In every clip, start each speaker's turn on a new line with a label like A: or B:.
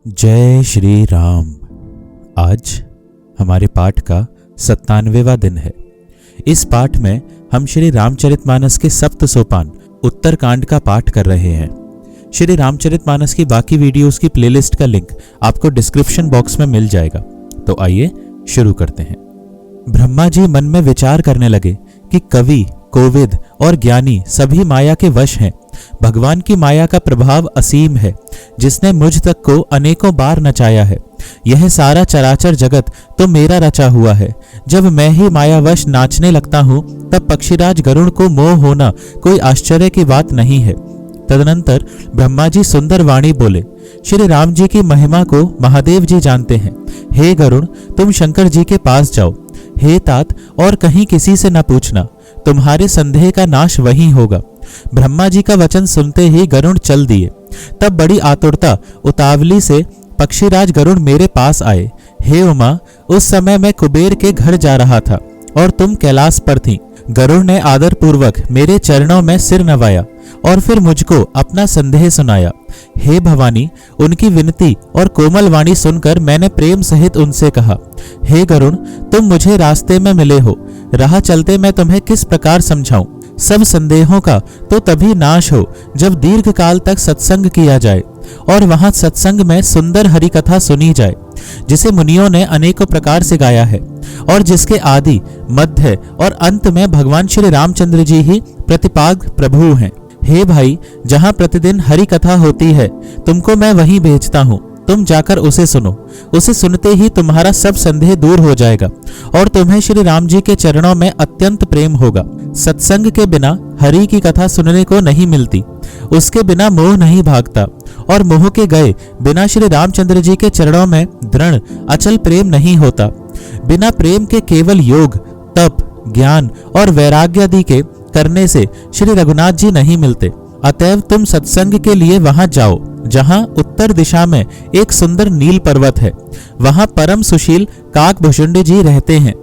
A: जय श्री राम। आज हमारे पाठ का 97वां दिन है। इस पाठ में हम श्री रामचरितमानस के सप्त सोपान उत्तरकांड का पाठ कर रहे हैं। श्री रामचरितमानस की बाकी वीडियोस की प्लेलिस्ट का लिंक आपको डिस्क्रिप्शन बॉक्स में मिल जाएगा। तो आइए शुरू करते हैं। ब्रह्मा जी मन में विचार करने लगे कि कवि, कोविद और ज्ञानी सभी माया के वश हैं। भगवान की माया का प्रभाव असीम है, जिसने मुझ तक को अनेकों बार नचाया है। यह सारा चराचर जगत तो मेरा रचा हुआ है। जब मैं ही मायावश नाचने लगता हूँ, तब पक्षीराज गरुड़ को मोह होना कोई आश्चर्य की बात नहीं है। तदनंतर ब्रह्मा जी सुंदर वाणी बोले। श्री राम जी की महिमा को महादेव जी जानते हैं। हे गरुड़, तुम शंकर जी के पास जाओ। हे तात, और कहीं किसी से न पूछना, तुम्हारे संदेह का नाश वहीं होगा। ब्रह्मा जी का वचन सुनते ही गरुड़ चल दिए। तब बड़ी आतुरता उतावली से पक्षीराज गरुड़ मेरे पास आए। हे उमा, उस समय मैं कुबेर के घर जा रहा था और तुम कैलाश पर थी। गरुड़ ने आदर पूर्वक मेरे चरणों में सिर नवाया और फिर मुझको अपना संदेह सुनाया। हे भवानी, उनकी विनती और कोमल वाणी सुनकर मैंने प्रेम सहित उनसे कहा, हे गरुड़, तुम मुझे रास्ते में मिले हो। राह चलते मैं तुम्हें किस प्रकार समझाऊं। सब संदेहों का तो तभी नाश हो जब दीर्घ काल तक सत्संग किया जाए और वहां सत्संग में सुंदर हरि कथा सुनी जाए, जिसे मुनियों ने अनेकों प्रकार से गाया है और जिसके आदि, मध्य और अंत में भगवान श्री रामचंद्र जी ही प्रतिपाद प्रभु हैं। हे भाई, जहां प्रतिदिन हरि कथा होती है, तुमको मैं वहीं भेजता हूँ। तुम जाकर उसे सुनो। उसे सुनते ही तुम्हारा सब संदेह दूर हो जाएगा और तुम्हें श्री राम जी के चरणों में अत्यंत प्रेम होगा। सत्संग के बिना हरि की कथा सुनने को नहीं मिलती। उसके बिना मोह नहीं भागता और मोह के गए बिना श्री रामचंद्र जी के चरणों में दृढ़ अचल प्रेम नहीं होता। बिना प्रेम के केवल योग, तप, ज्ञान और वैराग्य आदि के करने से श्री रघुनाथ जी नहीं मिलते। अतएव तुम सत्संग के लिए वहां जाओ, जहां उत्तर दिशा में एक सुंदर नील पर्वत है। वहां परम सुशील काकभुषुंड जी रहते हैं।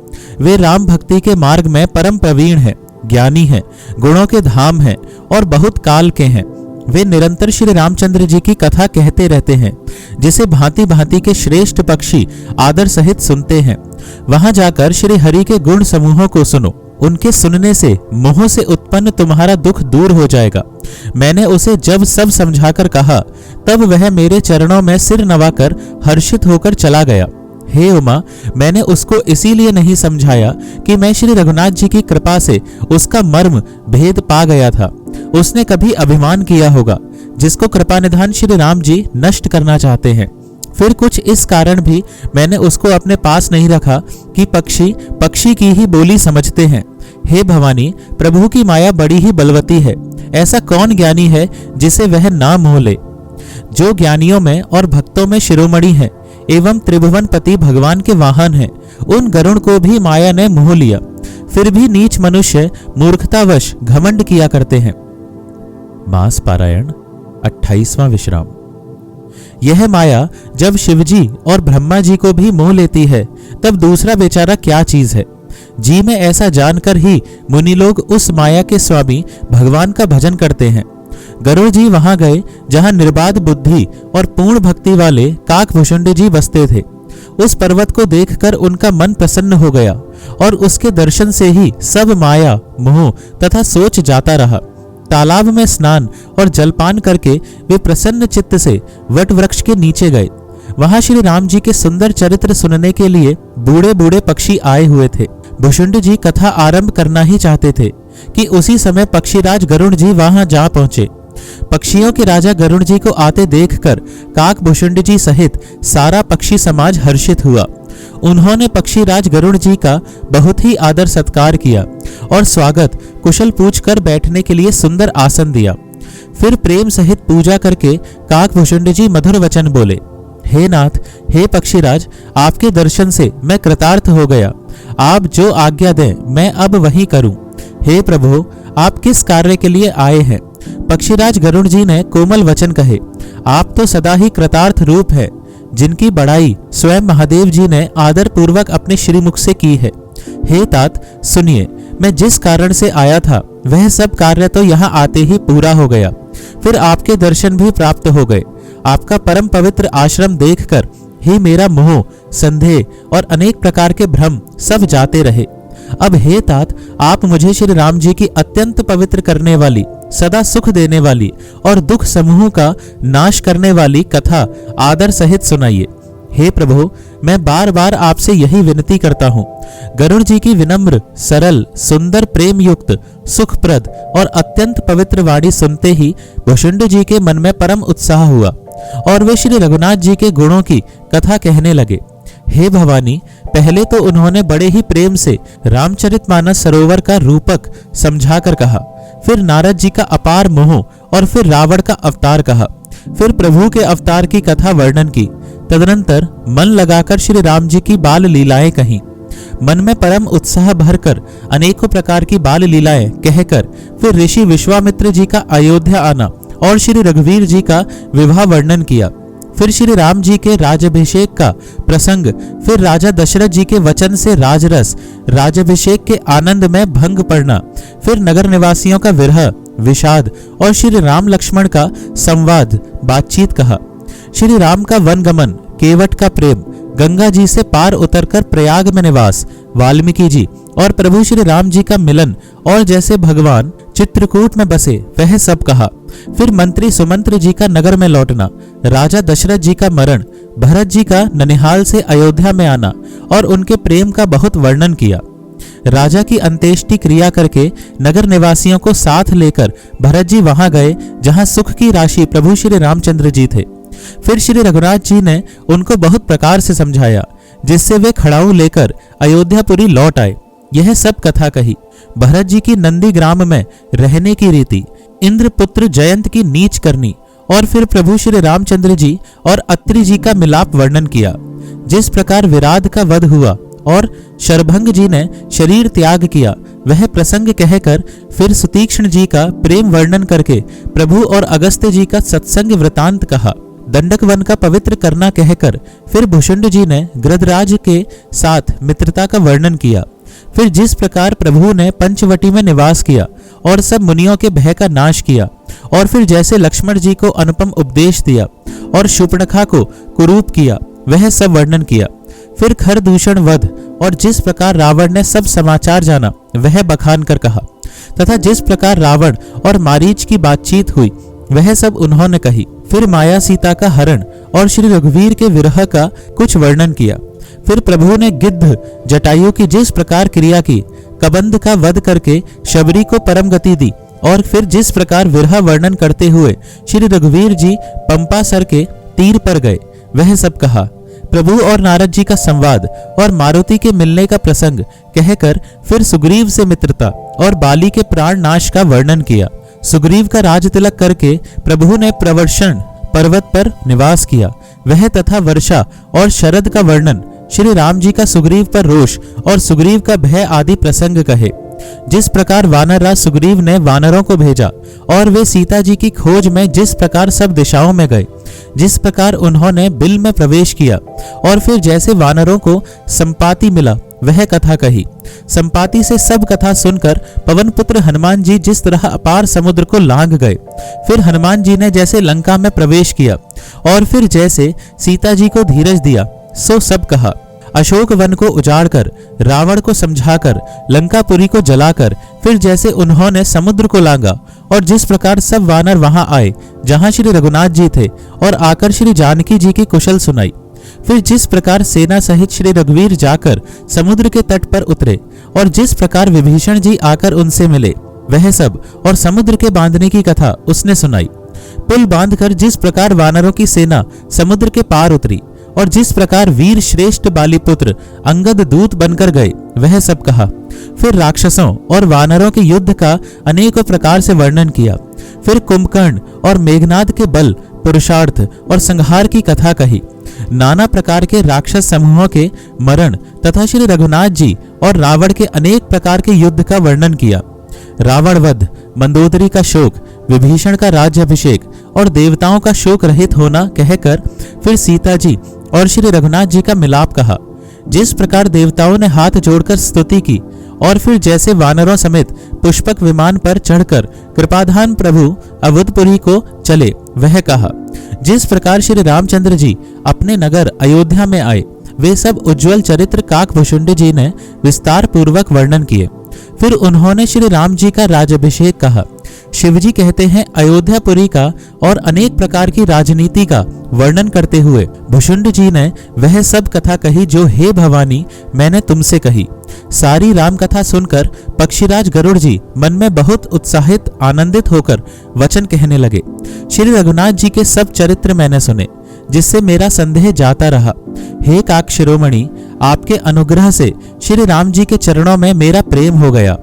A: वे राम भक्ति के मार्ग में परम प्रवीण हैं, ज्ञानी हैं, गुणों के धाम हैं और बहुत काल के हैं। वे निरंतर श्री रामचंद्र जी की कथा कहते रहते हैं, जिसे भांति भांति के श्रेष्ठ पक्षी आदर सहित सुनते हैं। वहां जाकर श्री हरि के गुण समूहों को सुनो। उनके सुनने से मोह से उत्पन्न तुम्हारा दुख दूर हो जाएगा। मैंने उसे जब सब समझाकर कहा, तब वह मेरे चरणों में सिर नवाकर हर्षित होकर चला गया। हे उमा, मैंने उसको इसीलिए नहीं समझाया कि मैं श्री रघुनाथ जी की कृपा से उसका मर्म भेद पा गया था। उसने कभी अभिमान किया होगा, जिसको कृपा निधान श्री राम जी नष्ट करना चाहते हैं। फिर कुछ इस कारण भी मैंने उसको अपने पास नहीं रखा कि पक्षी पक्षी की ही बोली समझते हैं। हे भवानी, प्रभु की माया बड़ी ही बलवती है। ऐसा कौन ज्ञानी है जिसे वह ना मोह ले। जो ज्ञानियों में और भक्तों में शिरोमणि है एवं त्रिभुवनपति भगवान के वाहन है, उन गरुड़ को भी माया ने मोह लिया। फिर भी नीच मनुष्य मूर्खतावश घमंड किया करते हैं। मास पारायण 28वां विश्राम। यह माया जब शिवजी और ब्रह्मा जी को भी मोह लेती है, तब दूसरा बेचारा क्या चीज है। जी में ऐसा जानकर ही मुनि लोग उस माया के स्वामी भगवान का भजन करते हैं। गरुड़ जी वहां गए जहां निर्बाध बुद्धि और पूर्ण भक्ति वाले काकभुषुंड जी बसते थे। उस पर्वत को देखकर उनका मन प्रसन्न हो गया और उसके दर्शन से ही सब माया, मोह तथा सोच जाता रहा। तालाब में स्नान और जलपान करके वे प्रसन्न चित्त से वट वृक्ष के नीचे गए। वहां श्री राम जी के सुंदर चरित्र सुनने के लिए बूढ़े बूढ़े पक्षी आए हुए थे। भुषुंड जी कथा आरंभ करना ही चाहते थे कि उसी समय पक्षीराज गरुड़ जी वहां जा पहुंचे। पक्षियों के राजा गरुड़ जी को आते देखकर काकभुषुंड जी सहित सारा पक्षी समाज हर्षित हुआ। उन्होंने पक्षीराज गरुड़ जी का बहुत ही आदर सत्कार किया और स्वागत कुशल पूछकर बैठने के लिए सुंदर आसन दिया। फिर प्रेम सहित पूजा करके काकभुषुंड जी मधुर वचन बोले। हे नाथ, हे पक्षीराज, आपके दर्शन से मैं कृतार्थ हो गया। आप जो आज्ञा दें मैं अब वही करूं। हे प्रभु, आप किस कार्य के लिए आए हैं। पक्षीराज गरुड़ जी ने कोमल वचन कहे। आप तो सदा ही कृतार्थ रूप है, जिनकी बड़ाई स्वयं महादेव जी ने आदर पूर्वक अपने श्रीमुख से की है। हे तात, सुनिए, मैं जिस कारण से आया था वह सब कार्य तो यहाँ आते ही पूरा हो गया। फिर आपके दर्शन भी प्राप्त हो गए। आपका परम पवित्र आश्रम देखकर ही मेरा मोह, संदेह और अनेक प्रकार के भ्रम सब जाते रहे। अब हे तात, आप मुझे श्री राम जी की अत्यंत पवित्र करने वाली, सदा सुख देने वाली और दुख समूह का नाश करने वाली कथा आदर सहित सुनाइए। हे प्रभु, मैं बार बार आपसे यही विनती करता हूँ। गरुड़ जी की विनम्र, सरल, सुंदर, प्रेम युक्त, सुखप्रद और अत्यंत पवित्र वाणी सुनते ही भुषुंड जी के मन में परम उत्साह हुआ और वे श्री रघुनाथ जी के गुणों की कथा कहने लगे। हे भवानी, पहले तो उन्होंने बड़े ही प्रेम से रामचरितमानस सरोवर का रूपक समझाकर कहा, फिर नारद जी का अपार मोह और फिर रावण का अवतार कहा, फिर प्रभु के अवतार की कथा वर्णन की। तदनंतर मन लगाकर श्री राम जी की बाल लीलाएं कहीं। मन में परम उत्साह भरकर अनेकों प्रकार की बाल लीलाएं कहकर फिर ऋषि विश्वामित्र जी का अयोध्या आना और श्री रघुवीर जी का विवाह वर्णन किया। फिर श्री राम जी के राजाभिषेक का प्रसंग, फिर राजा दशरथ जी के वचन से राजरस, राजाभिषेक के आनंद में भंग पड़ना, फिर नगर निवासियों का विरह, विषाद और श्री राम लक्ष्मण का संवाद, बातचीत कहा। श्री राम का वनगमन, केवट का प्रेम, गंगा जी से पार उतरकर प्रयाग में निवास, वाल्मीकि जी और प्रभु श्री राम जी का मिलन और जैसे भगवान चित्रकूट में बसे वह सब कहा। फिर मंत्री सुमंत्र जी का नगर में लौटना, राजा दशरथ जी का मरण, भरत जी का ननिहाल से अयोध्या में आना और उनके प्रेम का बहुत वर्णन किया। राजा की अंत्येष्टि क्रिया करके नगर निवासियों को साथ लेकर भरत जी वहां गए जहां सुख की राशि प्रभु श्री रामचंद्र जी थे। फिर श्री रघुनाथ जी ने उनको बहुत प्रकार से समझाया, जिससे वे खड़ाऊ लेकर अयोध्यापुरी लौट आए। यह सब कथा कही। भरत जी की नंदी ग्राम में रहने की रीति, इंद्रपुत्र जयंत की नीच करनी और फिर प्रभु श्री रामचंद्र जी और अत्रि जी का मिलाप वर्णन किया। जिस प्रकार विराध का वध हुआ और शरभंग जी ने शरीर त्याग किया, वह प्रसंग कहकर फिर सुतीक्ष्ण जी का प्रेम वर्णन करके प्रभु और अगस्त्य जी का सत्संग वृतांत कहा। दंडक वन का पवित्र करना कहकर फिर भुषुंड जी ने गृधराज के साथ मित्रता का वर्णन किया। फिर जिस प्रकार प्रभु ने पंचवटी में निवास किया और सब मुनियों के भय का नाश किया और फिर जैसे लक्ष्मण जी को अनुपम उपदेश दिया और शूर्पणखा को कुरूप किया, वह सब वर्णन किया। फिर खरदूषण वध और जिस प्रकार रावण ने सब समाचार जाना, वह बखान कर कहा तथा जिस प्रकार रावण और मारीच की बातचीत हुई, वह सब उन्होंने कही। फिर माया सीता का हरण और श्री रघुवीर के विरह का कुछ वर्णन किया। फिर प्रभु ने गिद्ध जटायु की जिस प्रकार क्रिया की, कबंध का वध करके शबरी को परम गति दी और फिर जिस प्रकार विरह वर्णन करते हुए श्री रघुवीर जी पंपासर के तीर पर गए, वह सब कहा। प्रभु और नारद जी का संवाद और मारुति के मिलने का प्रसंग कहकर फिर सुग्रीव से मित्रता और बाली के प्राण नाश का वर्णन किया। सुग्रीव का राज तिलक करके प्रभु ने प्रवर्षण पर्वत पर निवास किया, वह तथा वर्षा और शरद का वर्णन, श्री राम जी का सुग्रीव पर रोष और सुग्रीव का भय आदि प्रसंग कहे। जिस प्रकार वानर राज सुग्रीव ने वानरों को भेजा और वे सीता जी की खोज में जिस प्रकार सब दिशाओं में गए, जिस प्रकार उन्होंने बिल में प्रवेश किया और फिर जैसे वानरों को संपाति मिला, वह कथा कही। संपाति से सब कथा सुनकर पवन पुत्र हनुमान जी जिस तरह अपार समुद्र को लांघ गए, फिर हनुमान जी ने जैसे लंका में प्रवेश किया और फिर जैसे सीता जी को धीरज दिया, सो सब कहा। अशोक वन को उजाड़कर, रावण को समझाकर, लंकापुरी को जलाकर, फिर जैसे उन्होंने समुद्र को लांघा और जिस प्रकार सब वानर वहां आए जहां श्री रघुनाथ जी थे और आकर श्री जानकी जी की कुशल सुनाई। फिर जिस प्रकार सेना सहित श्री रघुवीर जाकर समुद्र के तट पर उतरे और जिस प्रकार विभीषण जी आकर उनसे मिले, वह सब और समुद्र के बांधने की कथा उसने सुनाई। पुल बांधकर जिस प्रकार वानरों की सेना समुद्र के पार उतरी और जिस प्रकार वीर श्रेष्ठ बालीपुत्र अंगद दूत बनकर गए, वह सब कहा। फिर राक्षसों और वानरों के युद्ध का अनेकों प्रकार से वर्णन किया। फिर कुंभकर्ण और मेघनाद के बल, पुरुषार्थ और संहार की कथा कही। नाना प्रकार के राक्षस समूहों के मरण तथा श्री रघुनाथ जी और रावण के अनेक प्रकार के युद्ध का वर्णन किया। रावण वध, मंदोदरी का शोक, विभीषण का राज्याभिषेक और देवताओं का शोक रहित होना कहकर फिर सीता जी और श्री रघुनाथ जी का मिलाप कहा। जिस प्रकार देवताओं ने हाथ जोड़कर स्तुति की और फिर जैसे वानरों समेत पुष्पक विमान पर चढ़कर कृपाधान प्रभु अवधपुरी को चले, वह कहा, जिस प्रकार श्री रामचंद्र जी अपने नगर अयोध्या में आए वे सब उज्जवल चरित्र काकभूषुंड जी ने विस्तार पूर्वक वर्णन किए। फिर उन्होंने श्री राम जी का राजाभिषेक कहा। शिवजी कहते हैं, अयोध्यापुरी का और अनेक प्रकार की राजनीति का वर्णन करते हुए भुषुंड जी ने वह सब कथा कही जो हे भवानी मैंने तुमसे कही। सारी राम कथा सुनकर पक्षीराज गरुड़ जी मन में बहुत उत्साहित आनंदित होकर वचन कहने लगे। श्री रघुनाथ जी के सब चरित्र मैंने सुने, जिससे मेरा संदेह जाता रहा। हे काक शिरोमणि, आपके अनुग्रह से श्री राम जी के चरणों में मेरा प्रेम हो गया।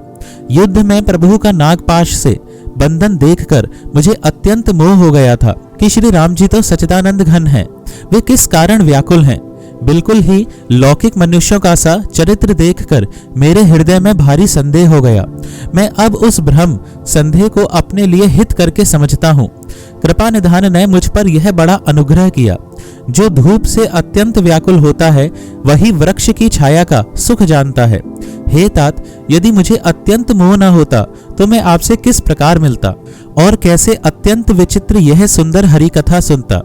A: युद्ध में प्रभु का नागपाश से बंधन देखकर मुझे अत्यंत मोह हो गया था कि श्री राम जी तो सच्चिदानंद घन हैं, वे किस कारण व्याकुल हैं। बिल्कुल ही लौकिक मनुष्यों का सा चरित्र देखकर मेरे हृदय में भारी संदेह हो गया। मैं अब उस भ्रम संदेह को अपने लिए हित करके समझता हूँ। कृपा निधान ने मुझ पर यह बड़ा अनुग्रह किया। जो धूप से अत्यंत व्याकुल होता है वही वृक्ष की छाया का सुख जानता है। हे तात, यदि मुझे अत्यंत मोह न होता तो मैं आपसे किस प्रकार मिलता और कैसे अत्यंत विचित्र यह सुंदर हरि कथा सुनता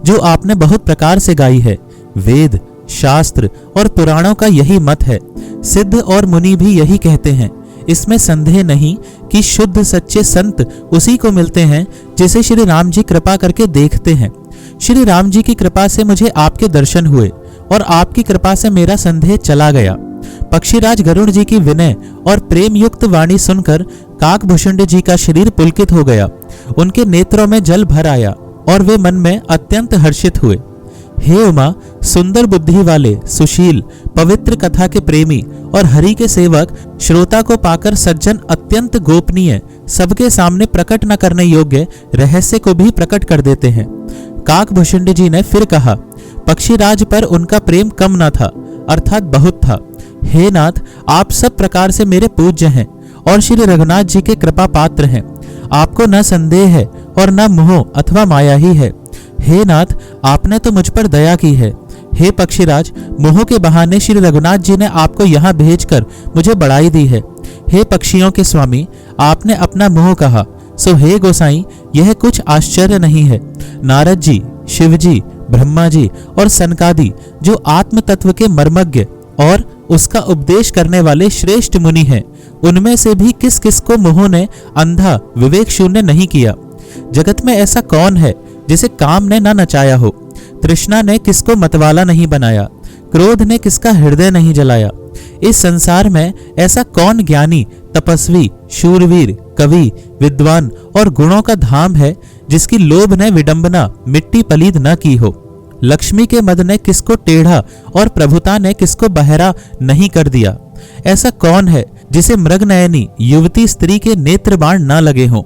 A: जो आपने बहुत प्रकार से गाई है। वेद, शास्त्र और पुराणों का यही मत है। सिद्ध और मुनि भी यही कहते हैं। इसमें संदेह नहीं कि शुद्ध सच्चे संत उसी को मिलते हैं जिसे श्री राम जी कृपा करके देखते हैं। श्री राम जी की कृपा से मुझे आपके दर्शन हुए और आपकी कृपा से मेरा संदेह चला गया। पक्षीराज गरुड़ जी की विनय और प्रेम युक्त वाणी सुनकर काकभूषुंड जी का शरीर पुलकित हो गया। उनके नेत्रों में जल भर आया और वे मन में अत्यंत हर्षित हुए। हे उमा, सुंदर बुद्धि वाले, सुशील, पवित्र कथा के प्रेमी और हरि के सेवक श्रोता को पाकर सज्जन अत्यंत गोपनीय, सबके सामने प्रकट न करने योग्य रहस्य को भी प्रकट कर देते हैं। काकभूषुंड जी ने फिर कहा, पक्षीराज पर उनका प्रेम कम न था, अर्थात बहुत था। हे नाथ, आप सब प्रकार से मेरे पूज्य हैं और श्री रघुनाथ जी के कृपा पात्र हैं। आपको न संदेह है और न मोह अथवा माया ही है। हे नाथ, आपने तो मुझ पर दया की है। हे पक्षीराज, मोह के बहाने श्री रघुनाथ जी ने आपको यहाँ भेजकर मुझे बड़ाई दी है। हे पक्षियों के स्वामी, आपने अपना मोह कहा, सो हे गोसाई, यह कुछ आश्चर्य नहीं है। नारद जी, शिव जी, ब्रह्मा जी और सनकादि जो आत्म तत्व के मर्मज्ञ और उसका उपदेश करने वाले श्रेष्ठ मुनि हैं, उनमें से भी किस किस को मोह ने अंधा विवेक शून्य नहीं किया। जगत में ऐसा कौन है जिसे काम ने न नचाया हो। तृष्णा ने किसको मतवाला नहीं बनाया, क्रोध ने किसका हृदय नहीं जलाया। इस संसार में ऐसा कौन ज्ञानी, तपस्वी, शूरवीर, कवि, विद्वान और गुणों का धाम है जिसकी लोभ ने विडंबना मिट्टी पलीद न की हो। लक्ष्मी के मद ने किसको टेढ़ा और प्रभुता ने किसको बहरा नहीं कर दिया। ऐसा कौन है जिसे मृगनयनी युवती स्त्री के नेत्र बाण न लगे हों।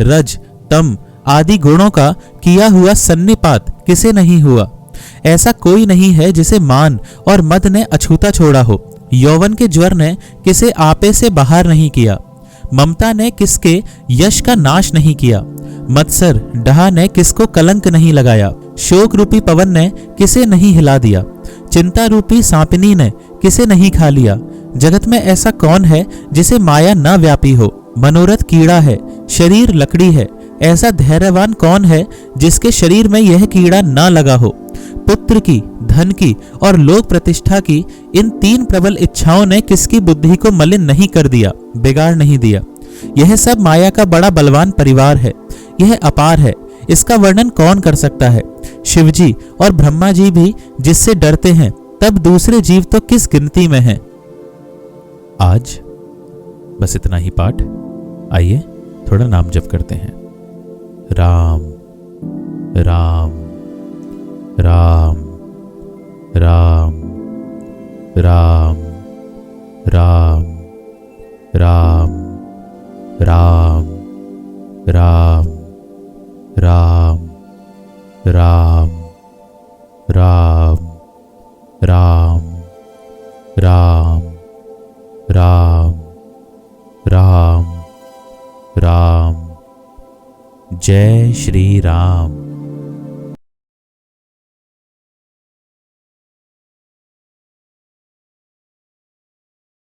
A: रज, तम आदि गुणों का किया हुआ सन्निपात किसे नहीं हुआ। ऐसा कोई नहीं है जिसे मान और मद ने अछूता छोड़ा हो। यौवन के ज्वर ने किसे आपे से बाहर नहीं किया। ममता ने किसके यश का नाश नहीं किया। मत्सर, डहा ने किसको कलंक नहीं लगाया। शोक रूपी पवन ने किसे नहीं हिला दिया। चिंता रूपी सांपिनी ने किसे नहीं खा लिया। जगत में ऐसा कौन है जिसे माया न व्यापी हो। मनोरथ कीड़ा है, शरीर लकड़ी है। ऐसा धैर्यवान कौन है जिसके शरीर में यह कीड़ा न लगा हो। पुत्र की, धन की और लोक प्रतिष्ठा की इन तीन प्रबल इच्छाओं ने किसकी बुद्धि को मलिन नहीं कर दिया, बिगाड़ नहीं दिया। यह सब माया का बड़ा बलवान परिवार है। यह अपार है, इसका वर्णन कौन कर सकता है। शिवजी और ब्रह्मा जी भी जिससे डरते हैं, तब दूसरे जीव तो किस गिनती में हैं। आज बस इतना ही पाठ। आइए थोड़ा नाम जप करते हैं। राम राम राम राम राम राम राम राम राम राम राम राम राम राम राम राम राम। जय श्री राम।